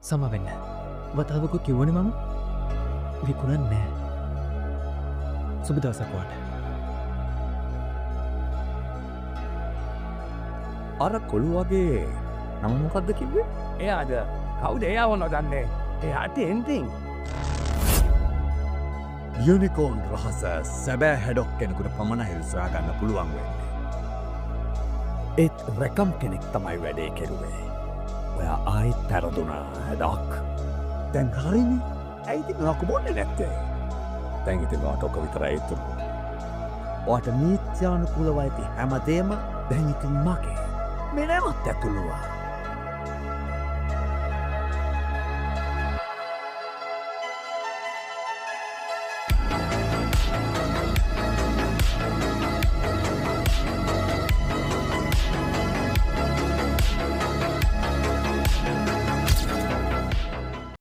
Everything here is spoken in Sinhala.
සමවෙන්න වතාවකු කිව්වන මම විකුණන් නෑ සුබදවසක්වාට අර කොළු වගේ නම මොකක්ද කිව්වේ? එයාද කවුද එයාව නොදන්නේ එයාට එන්තින් යුනිකෝන් රහස සැබෑ හැඩොක් කෙනෙකුට පමණහිල් සොයා ගන්න පුළුවන් වෙන්නේ. ඒත් රැකම් කෙනෙක් තමයි වැඩේ කෙරුවේ. ඔය ආයිත් පැරදුනා හැඩක්. දැන් හරිනි ඇයිති නක බොන්න නැත්තේ. දැන් ඉතින් වාට ඔක විතරයි ඉතුරු. ඔයාට නීත්‍යානුකූලව ඇති හැමදේම දැන් ඉතින් මගේ. මෙනමත් ඇතුළුවා.